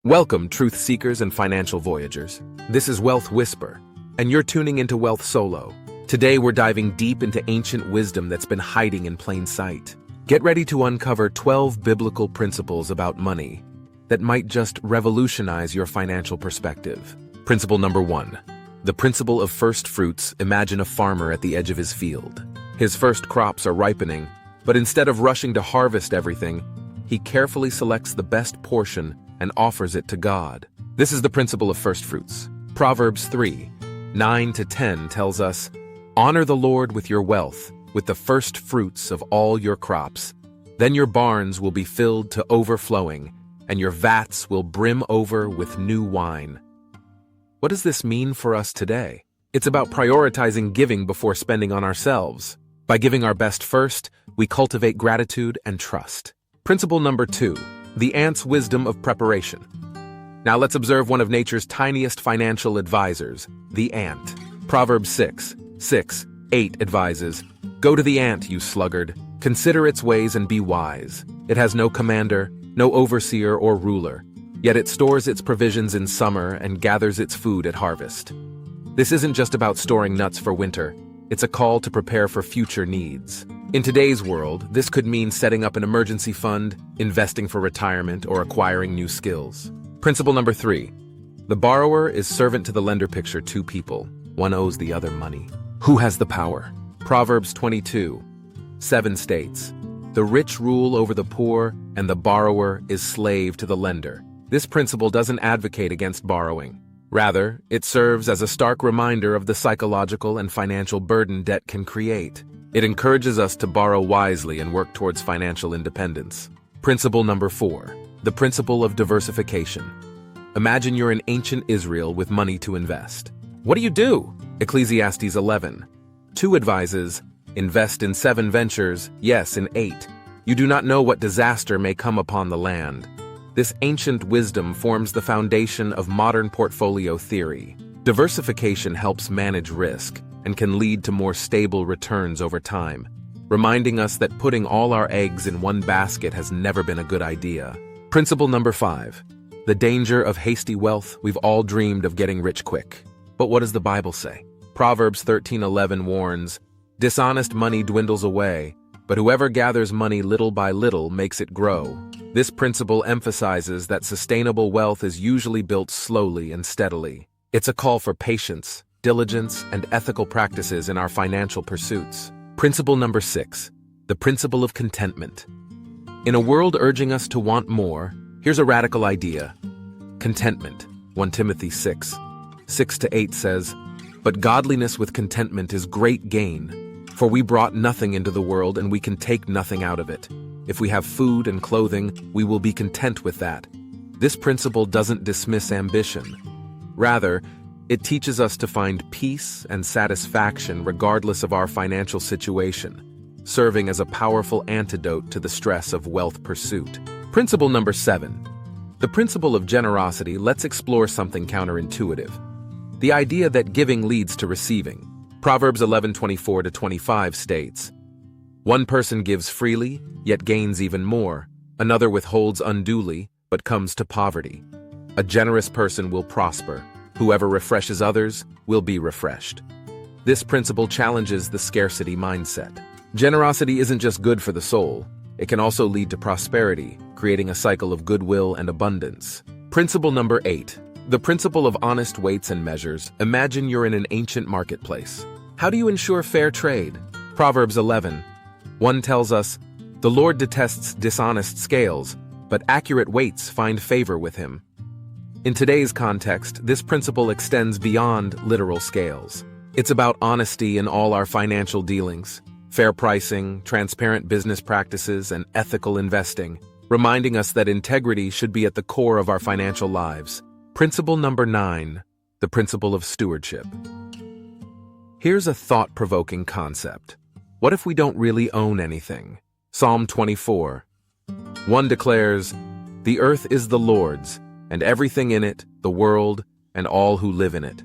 Welcome, truth seekers and financial voyagers. This is Wealth Whisper, and you're tuning into Wealth Solo. Today we're diving deep into ancient wisdom that's been hiding in plain sight. Get ready to uncover 12 biblical principles about money that might just revolutionize your financial perspective. Principle number 1. The principle of first fruits. Imagine a farmer at the edge of his field. His first crops are ripening, but instead of rushing to harvest everything, he carefully selects the best portion and offers it to God. This is the principle of first fruits. Proverbs 3:9-10 tells us, "Honor the Lord with your wealth, with the first fruits of all your crops. Then your barns will be filled to overflowing, and your vats will brim over with new wine." What does this mean for us today? It's about prioritizing giving before spending on ourselves. By giving our best first, we cultivate gratitude and trust. Principle number 2. The ant's wisdom of preparation. Now let's observe one of nature's tiniest financial advisors, the ant. Proverbs 6:8 advises, "Go to the ant, you sluggard. Consider its ways and be wise. It has no commander, no overseer or ruler, yet it stores its provisions in summer and gathers its food at harvest." This isn't just about storing nuts for winter. It's a call to prepare for future needs. In today's world, this could mean setting up an emergency fund, investing for retirement, or acquiring new skills. Principle number 3. The borrower is servant to the lender. Picture two people. One owes the other money. Who has the power? Proverbs 22:7 states, "The rich rule over the poor, and the borrower is slave to the lender." This principle doesn't advocate against borrowing. Rather, it serves as a stark reminder of the psychological and financial burden debt can create. It encourages us to borrow wisely and work towards financial independence. Principle number 4. The principle of diversification. Imagine you're in ancient Israel with money to invest. What do? Ecclesiastes 11:2 advises, "Invest in 7 ventures, yes, in 8. You do not know what disaster may come upon the land." This ancient wisdom forms the foundation of modern portfolio theory. Diversification helps manage risk and can lead to more stable returns over time, reminding us that putting all our eggs in one basket has never been a good idea. Principle number 5. The danger of hasty wealth. We've all dreamed of getting rich quick. But what does the Bible say? Proverbs 13:11 warns, "Dishonest money dwindles away, but whoever gathers money little by little makes it grow." This principle emphasizes that sustainable wealth is usually built slowly and steadily. It's a call for patience, diligence, and ethical practices in our financial pursuits. Principle number 6. The principle of contentment. In a world urging us to want more, here's a radical idea. Contentment. 1 Timothy 6:6-8 says, "But godliness with contentment is great gain, for we brought nothing into the world and we can take nothing out of it. If we have food and clothing, we will be content with that." This principle doesn't dismiss ambition. Rather, it teaches us to find peace and satisfaction regardless of our financial situation, serving as a powerful antidote to the stress of wealth pursuit. Principle number 7. The principle of generosity. Let's explore something counterintuitive. The idea that giving leads to receiving. Proverbs 11:24-25 states, "One person gives freely, yet gains even more. Another withholds unduly, but comes to poverty. A generous person will prosper. Whoever refreshes others will be refreshed." This principle challenges the scarcity mindset. Generosity isn't just good for the soul. It can also lead to prosperity, creating a cycle of goodwill and abundance. Principle number 8. The principle of honest weights and measures. Imagine you're in an ancient marketplace. How do you ensure fair trade? Proverbs 11:1 tells us, "The Lord detests dishonest scales, but accurate weights find favor with him." In today's context, this principle extends beyond literal scales. It's about honesty in all our financial dealings, fair pricing, transparent business practices, and ethical investing, reminding us that integrity should be at the core of our financial lives. Principle number 9. The principle of stewardship. Here's a thought-provoking concept. What if we don't really own anything? Psalm 24:1 declares, "The earth is the Lord's, and everything in it, the world, and all who live in it."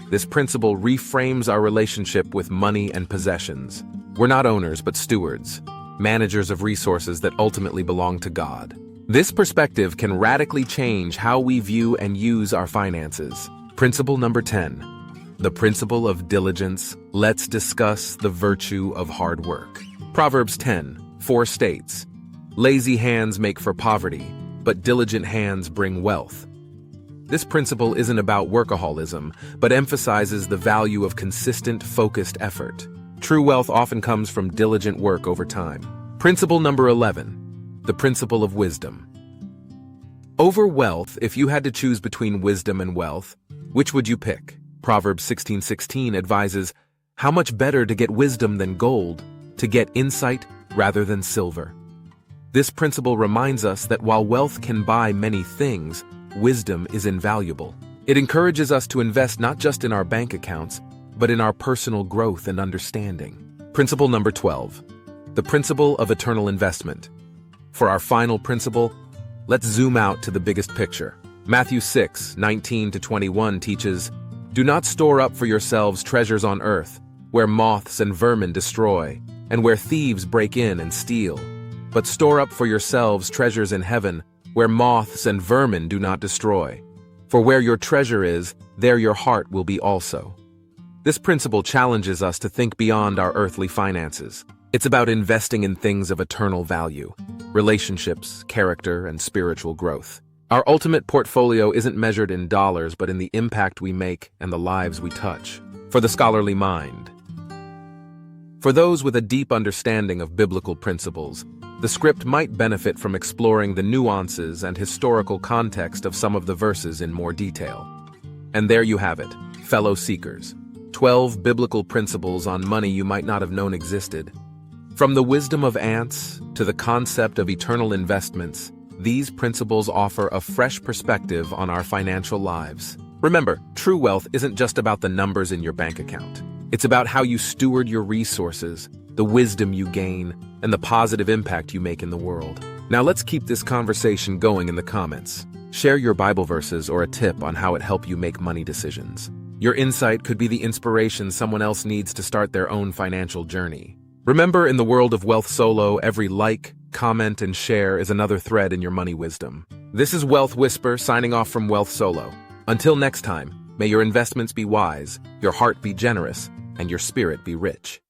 This principle reframes our relationship with money and possessions. We're not owners, but stewards, managers of resources that ultimately belong to God. This perspective can radically change how we view and use our finances. Principle number 10. The principle of diligence. Let's discuss the virtue of hard work. Proverbs 10:4 states, "Lazy hands make for poverty, but diligent hands bring wealth." This principle isn't about workaholism, but emphasizes the value of consistent, focused effort. True wealth often comes from diligent work over time. Principle number 11. The principle of wisdom. Over wealth, if you had to choose between wisdom and wealth, which would you pick? Proverbs 16:16 advises, "How much better to get wisdom than gold, to get insight rather than silver." This principle reminds us that while wealth can buy many things, wisdom is invaluable. It encourages us to invest not just in our bank accounts, but in our personal growth and understanding. Principle number 12. The principle of eternal investment. For our final principle, let's zoom out to the biggest picture. Matthew 6:19-21 teaches, "Do not store up for yourselves treasures on earth, where moths and vermin destroy, and where thieves break in and steal. But store up for yourselves treasures in heaven, where moths and vermin do not destroy. For where your treasure is, there your heart will be also." This principle challenges us to think beyond our earthly finances. It's about investing in things of eternal value, relationships, character, and spiritual growth. Our ultimate portfolio isn't measured in dollars, but in the impact we make and the lives we touch. For the scholarly mind. For those with a deep understanding of biblical principles, the script might benefit from exploring the nuances and historical context of some of the verses in more detail. And there you have it, fellow seekers. 12 biblical principles on money you might not have known existed. From the wisdom of ants to the concept of eternal investments, these principles offer a fresh perspective on our financial lives. Remember, true wealth isn't just about the numbers in your bank account. It's about how you steward your resources, the wisdom you gain, and the positive impact you make in the world. Now let's keep this conversation going in the comments. Share your Bible verses or a tip on how it helped you make money decisions. Your insight could be the inspiration someone else needs to start their own financial journey. Remember, in the world of Wealth Solo, every like, comment, and share is another thread in your money wisdom. This is Wealth Whisper signing off from Wealth Solo. Until next time, may your investments be wise, your heart be generous, and your spirit be rich.